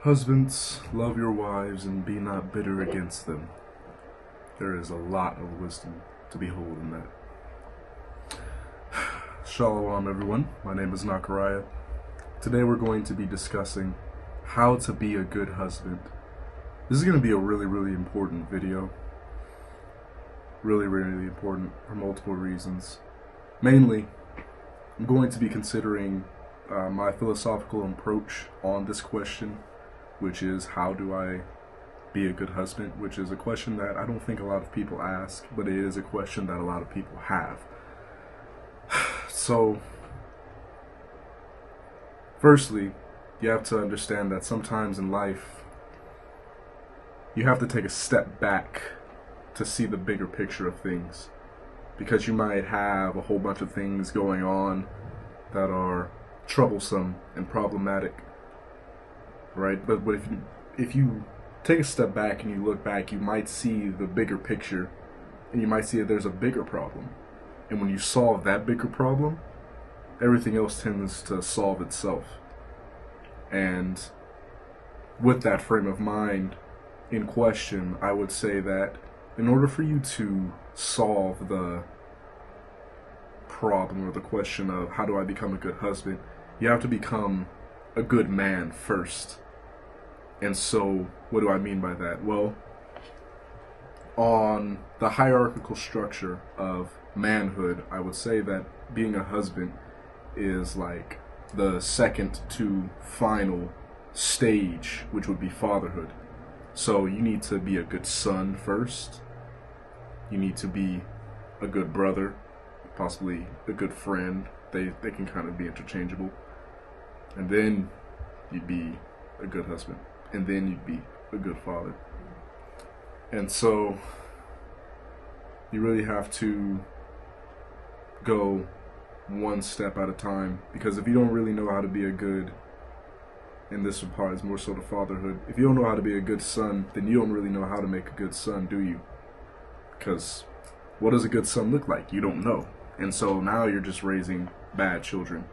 Husbands, love your wives and be not bitter against them. There is a lot of wisdom to behold in that. Shalom, everyone. My name is Nakariah. Today we're going to be discussing how to be a good husband. This is going to be a really important video. Really important for multiple reasons. Mainly, I'm going to be considering my philosophical approach on this question, which is how do I be a good husband, which is a question that I don't think a lot of people ask, but it is a question that a lot of people have. So, firstly, you have to understand that sometimes in life, you have to take a step back to see the bigger picture of things, because you might have a whole bunch of things going on that are troublesome and problematic, right? But if you take a step back and you look back, you might see the bigger picture, and you might see that there's a bigger problem. And when you solve that bigger problem, everything else tends to solve itself. And with that frame of mind in question, I would say that in order for you to solve the problem or the question of how do I become a good husband, you have to become a good man first. And so, what do I mean by that? Well, on the hierarchical structure of manhood, I would say that being a husband is like the second to final stage, which would be fatherhood. So you need to be a good son first. You need to be a good brother, possibly a good friend. They can kind of be interchangeable. And then you'd be a good husband. And then you'd be a good father. And so you really have to go one step at a time, because if you don't really know how to be a good, and this applies more so to fatherhood, if you don't know how to be a good son, then you don't really know how to make a good son, do you? Because what does a good son look like? You don't know. And so now you're just raising bad children.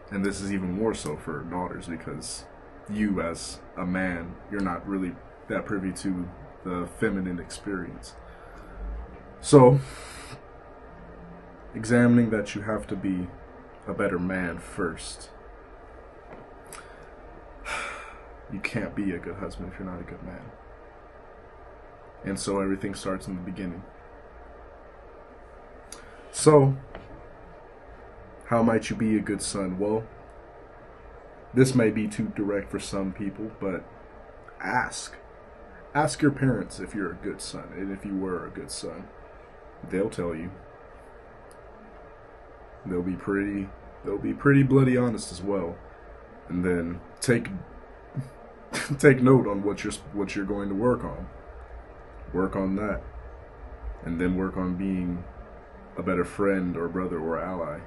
And this is even more so for daughters, because you as a man, you're not really that privy to the feminine experience. So, examining that you have to be a better man first. You can't be a good husband if you're not a good man. And so everything starts in the beginning. So, how might you be a good son? Well, this may be too direct for some people, but ask. Ask your parents if you're a good son, and if you were a good son. They'll tell you. They'll be pretty bloody honest as well. And then take note on what you're going to work on. Work on that. And then work on being a better friend or brother or ally.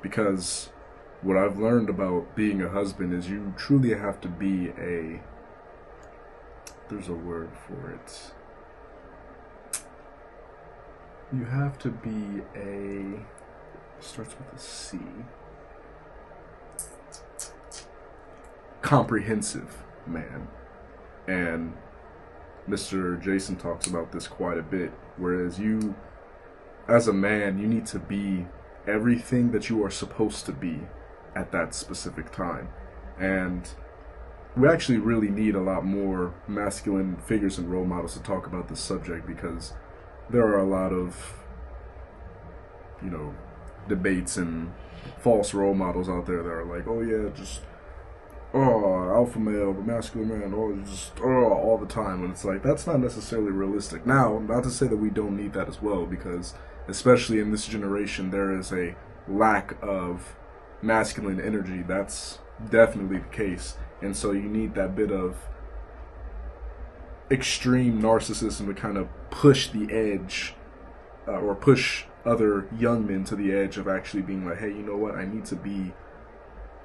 Because what I've learned about being a husband is you truly have to be there's a word for it. You have to be starts with a C. Comprehensive man. And Mr. Jason talks about this quite a bit. Whereas you, as a man, you need to be everything that you are supposed to be at that specific time. And we actually really need a lot more masculine figures and role models to talk about this subject, because there are a lot of, debates and false role models out there that are like, oh yeah, just alpha male, the masculine man, all the time. And it's like, that's not necessarily realistic. Now, not to say that we don't need that as well, because especially in this generation, there is a lack of masculine energy. That's definitely the case. And so you need that bit of extreme narcissism to kind of push the edge, or push other young men to the edge of actually being like, hey, you know what? I need to be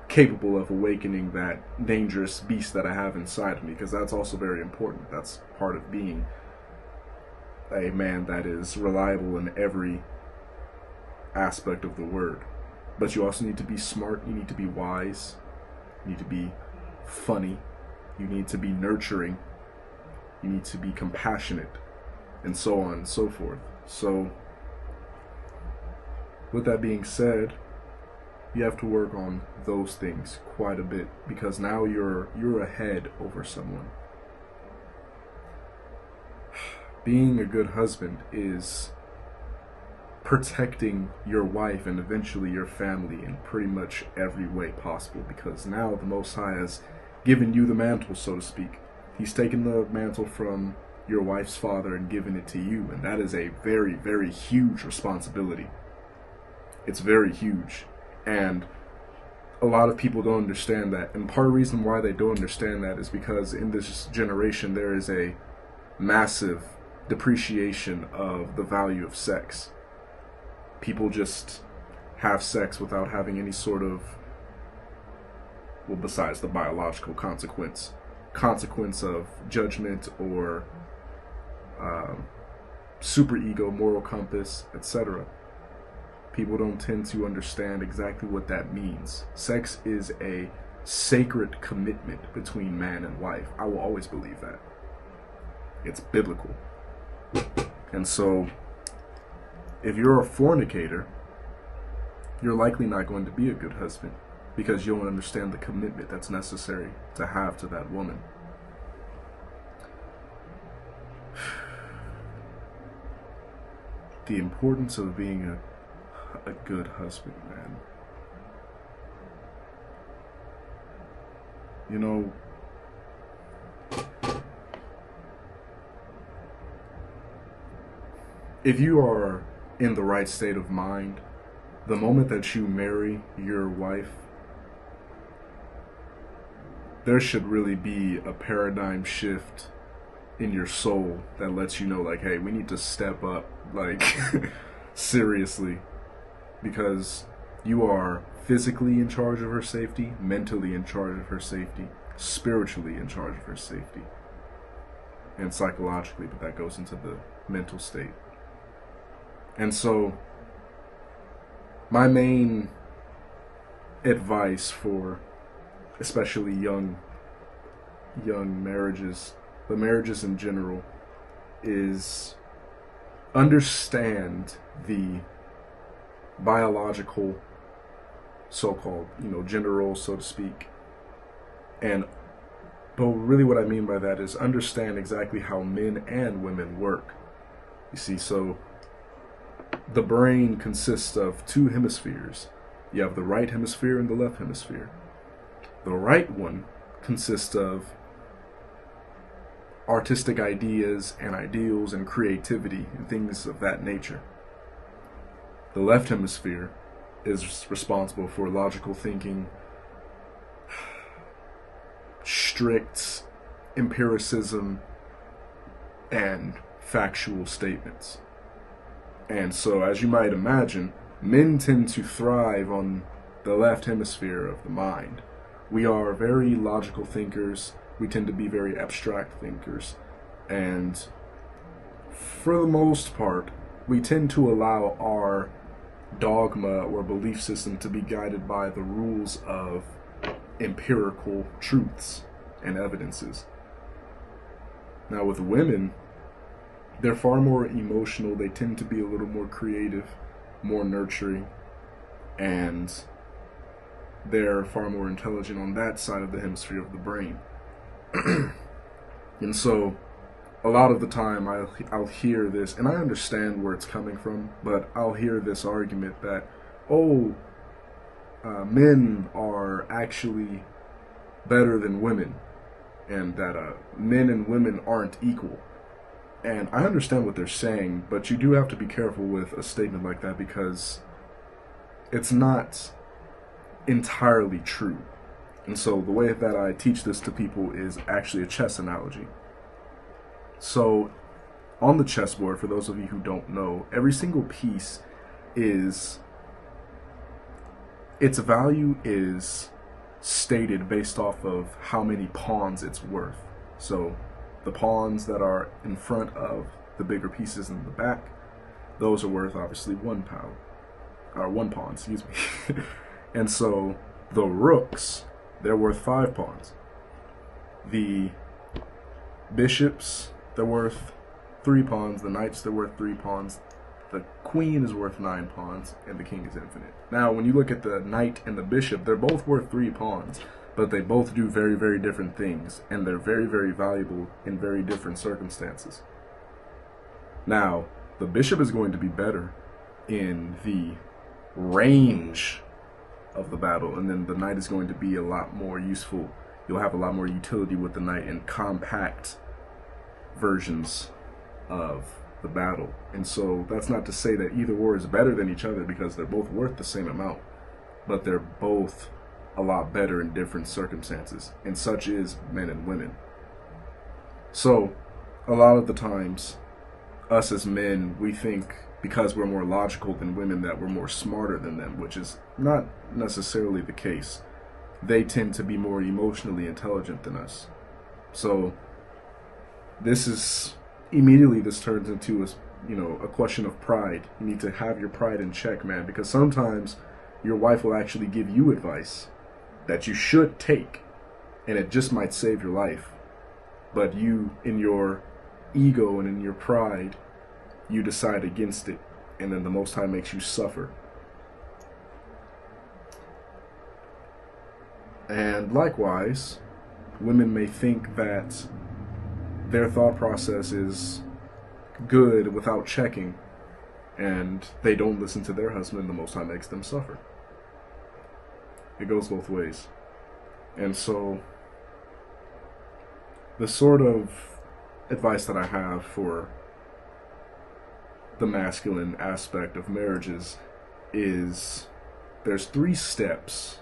capable of awakening that dangerous beast that I have inside of me, because that's also very important. That's part of being a man that is reliable in every aspect of the word. But you also need to be smart, you need to be wise, You need to be funny. You need to be nurturing. You need to be compassionate, and so on and so forth. So, with that being said, you have to work on those things quite a bit, because now you're ahead over someone. Being a good husband is protecting your wife and eventually your family in pretty much every way possible, because now the Most High has given you the mantle, so to speak. He's taken the mantle from your wife's father and given it to you, and that is a very, very huge responsibility. It's very huge, and a lot of people don't understand that, and part of the reason why they don't understand that is because in this generation there is a massive depreciation of the value of sex. People just have sex without having any sort of, well, besides the biological consequence of judgment or superego, moral compass, etc. People don't tend to understand exactly what that means. Sex is a sacred commitment between man and wife. I will always believe that. It's biblical. And so, if you're a fornicator, you're likely not going to be a good husband, because you don't understand the commitment that's necessary to have to that woman. The importance of being a good husband, man. You know, if you are in the right state of mind, the moment that you marry your wife, there should really be a paradigm shift in your soul that lets you know, like, hey, we need to step up, like, seriously, because you are physically in charge of her safety, mentally in charge of her safety, spiritually in charge of her safety, and psychologically, but that goes into the mental state. And so, my main advice for especially young marriages, but marriages in general, is understand the biological, so-called, gender roles, so to speak. But really what I mean by that is understand exactly how men and women work. You see, so the brain consists of two hemispheres. You have the right hemisphere and the left hemisphere. The right one consists of artistic ideas and ideals and creativity and things of that nature. The left hemisphere is responsible for logical thinking, strict empiricism, and factual statements. And so, as you might imagine, men tend to thrive on the left hemisphere of the mind. We are very logical thinkers. We tend to be very abstract thinkers. And for the most part, we tend to allow our dogma or belief system to be guided by the rules of empirical truths and evidences. Now, with women, they're far more emotional. They tend to be a little more creative, more nurturing, and they're far more intelligent on that side of the hemisphere of the brain. And so, a lot of the time I'll hear this, and I understand where it's coming from, but I'll hear this argument that, men are actually better than women, and that men and women aren't equal. And I understand what they're saying, but you do have to be careful with a statement like that, because it's not entirely true. And so the way that I teach this to people is actually a chess analogy. So on the chessboard, for those of you who don't know, every single piece its value is stated based off of how many pawns it's worth. So the pawns that are in front of the bigger pieces in the back, those are worth obviously one pawn, excuse me. And so the rooks they're worth 5 pawns. The bishops, they're worth 3 pawns. The knights, they're worth 3 pawns. The queen is worth 9 pawns, and the king is infinite. Now, when you look at the knight and the bishop, they're both worth 3 pawns, but they both do very, very different things, and they're very, very valuable in very different circumstances. Now, the bishop is going to be better in the range of the battle, and then the knight is going to be a lot more useful. You'll have a lot more utility with the knight in compact versions of the battle. And so that's not to say that either war is better than each other, because they're both worth the same amount, but they're both a lot better in different circumstances, and such is men and women. So a lot of the times, us as men, we think because we're more logical than women that we're more smarter than them, which is not necessarily the case. They tend to be more emotionally intelligent than us. So this turns into a question of pride. You need to have your pride in check, man, because sometimes your wife will actually give you advice that you should take, and it just might save your life. But you, in your ego and in your pride, you decide against it, and then the Most High makes you suffer. And likewise, women may think that their thought process is good without checking, and they don't listen to their husband, and the Most High makes them suffer. It goes both ways. And so the sort of advice that I have for the masculine aspect of marriages is there's 3 steps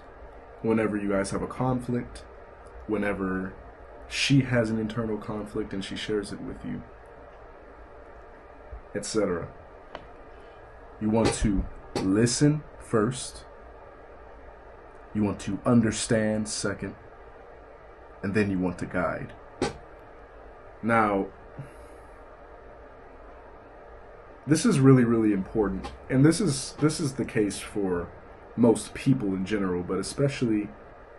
whenever you guys have a conflict, whenever she has an internal conflict and she shares it with you, etc. You want to listen first, you want to understand second, and then you want to guide. Now, this is really, really important, and this is the case for most people in general, but especially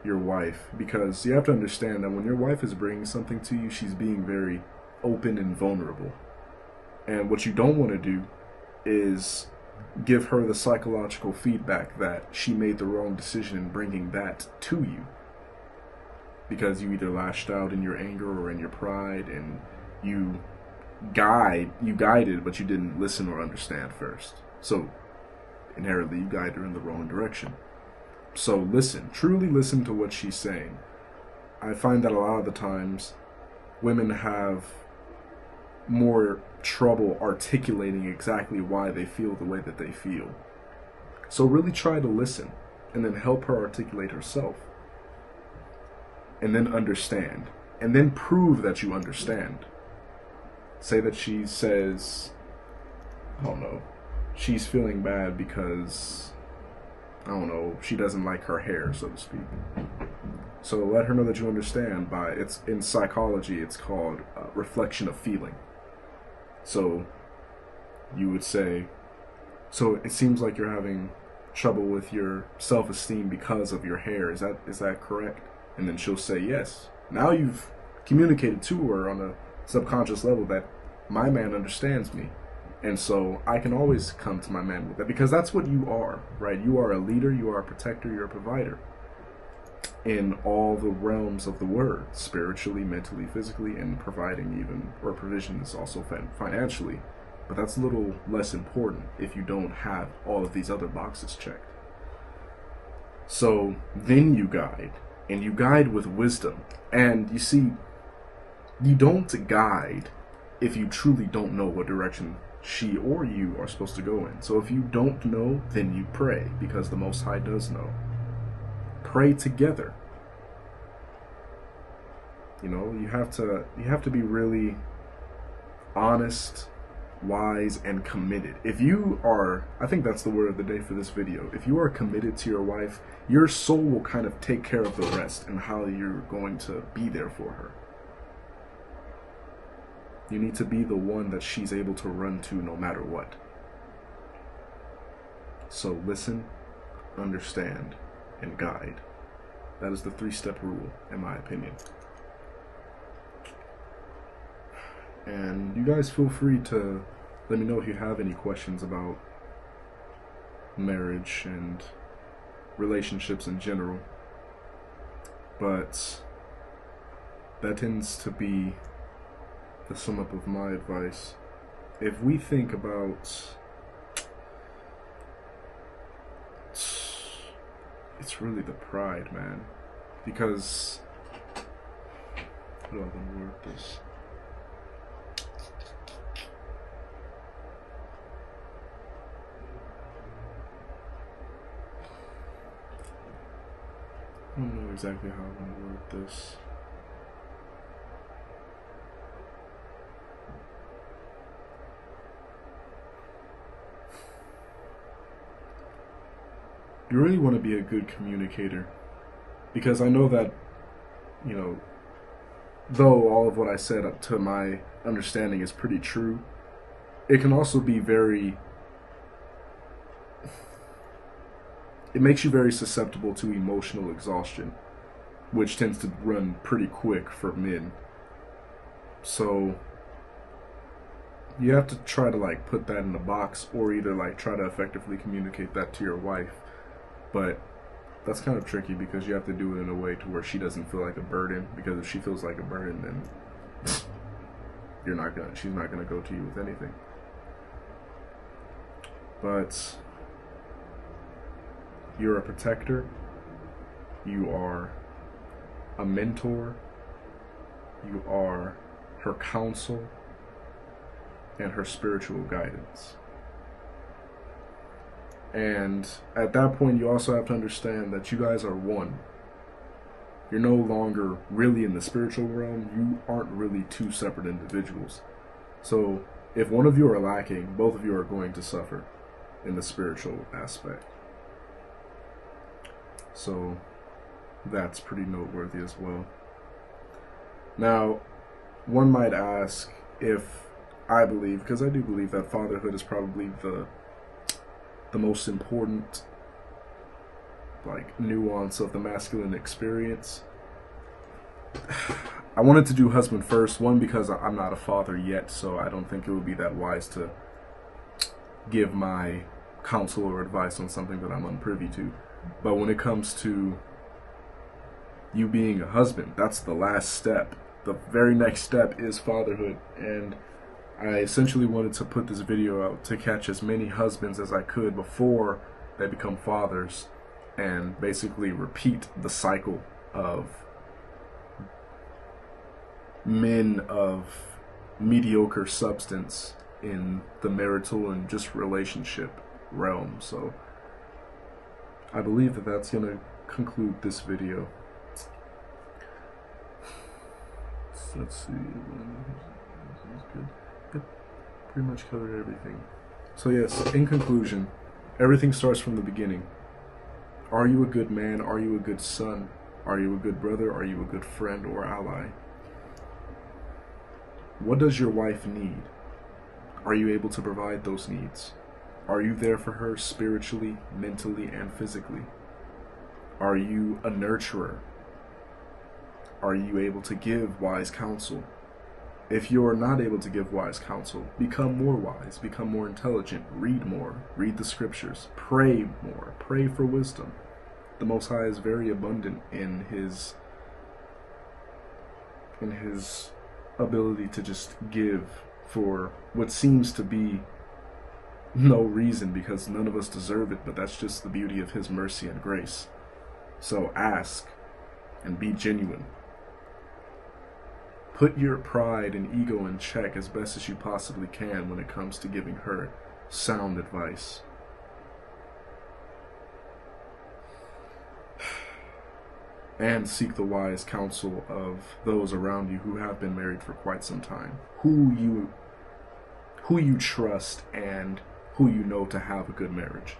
your wife, because you have to understand that when your wife is bringing something to you, she's being very open and vulnerable. And what you don't want to do is give her the psychological feedback that she made the wrong decision in bringing that to you, because you either lashed out in your anger or in your pride, and you guided, but you didn't listen or understand first. So inherently you guide her in the wrong direction. So listen, truly listen to what she's saying. I find that a lot of the times women have more trouble articulating exactly why they feel the way that they feel. So really try to listen, and then help her articulate herself, and then understand, and then prove that you understand. Say that she says, I don't know, she's feeling bad because, I don't know, she doesn't like her hair, so to speak. So let her know that you understand. It's in psychology, it's called reflection of feeling. So you would say, so it seems like you're having trouble with your self-esteem because of your hair. Is that correct? And then she'll say yes. Now you've communicated to her on a subconscious level that my man understands me. And so I can always come to my man with that, because that's what you are, right? You are a leader, you are a protector, you're a provider in all the realms of the word, spiritually, mentally, physically, and providing even, or provision is also financially. But that's a little less important if you don't have all of these other boxes checked. So then you guide, and you guide with wisdom. And you see, you don't guide if you truly don't know what direction she or you are supposed to go in. So if you don't know, then you pray, because the Most High does know. Pray together. You know, you have to be really honest, wise, and committed. If you are, I think that's the word of the day for this video, if you are committed to your wife, your soul will kind of take care of the rest and how you're going to be there for her. You need to be the one that she's able to run to no matter what. So listen, understand, and guide. That is the 3-step rule, in my opinion. And you guys feel free to let me know if you have any questions about marriage and relationships in general. But that tends to be the sum up of my advice. If we think about, it's really the pride, man. Because, how do I want to word this? I don't know exactly how I want to word this. You really want to be a good communicator, because I know that, you know, though all of what I said up to my understanding is pretty true, it can also be it makes you very susceptible to emotional exhaustion, which tends to run pretty quick for men. So you have to try to like put that in a box, or either like try to effectively communicate that to your wife. But that's kind of tricky because you have to do it in a way to where she doesn't feel like a burden, because if she feels like a burden, then she's not gonna go to you with anything. But you're a protector, you are a mentor, you are her counsel and her spiritual guidance. And at that point, you also have to understand that you guys are one. You're no longer really in the spiritual realm. You aren't really two separate individuals. So if one of you are lacking, both of you are going to suffer in the spiritual aspect. So that's pretty noteworthy as well. Now, one might ask if I believe, because I do believe that fatherhood is probably the most important like nuance of the masculine experience. I wanted to do husband first, one because I'm not a father yet, so I don't think it would be that wise to give my counsel or advice on something that I'm unprivy to. But when it comes to you being a husband, that's the last step. The very next step is fatherhood, and I essentially wanted to put this video out to catch as many husbands as I could before they become fathers, and basically repeat the cycle of men of mediocre substance in the marital and just relationship realm. So I believe that that's going to conclude this video. Let's see. This is good. Yep, pretty much covered everything. So yes, in conclusion, everything starts from the beginning. Are you a good man? Are you a good son? Are you a good brother? Are you a good friend or ally? What does your wife need? Are you able to provide those needs? Are you there for her spiritually, mentally, and physically? Are you a nurturer? Are you able to give wise counsel? If you're not able to give wise counsel, become more wise, become more intelligent, read more, read the scriptures, pray more, pray for wisdom. The Most High is very abundant in his ability to just give for what seems to be no reason, because none of us deserve it, but that's just the beauty of his mercy and grace. So ask and be genuine. Put your pride and ego in check as best as you possibly can when it comes to giving her sound advice. And seek the wise counsel of those around you who have been married for quite some time, who you trust and who you know to have a good marriage.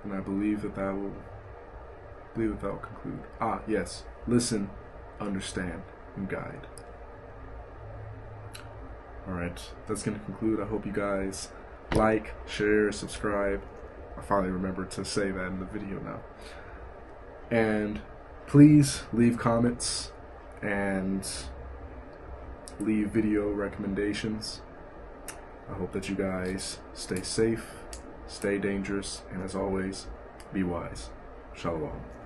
And I believe that will conclude. Yes, listen, understand, and guide. Alright, that's going to conclude. I hope you guys like, share, subscribe, I finally remembered to say that in the video now. And please leave comments and leave video recommendations. I hope that you guys stay safe, stay dangerous, and as always, be wise. Shalom.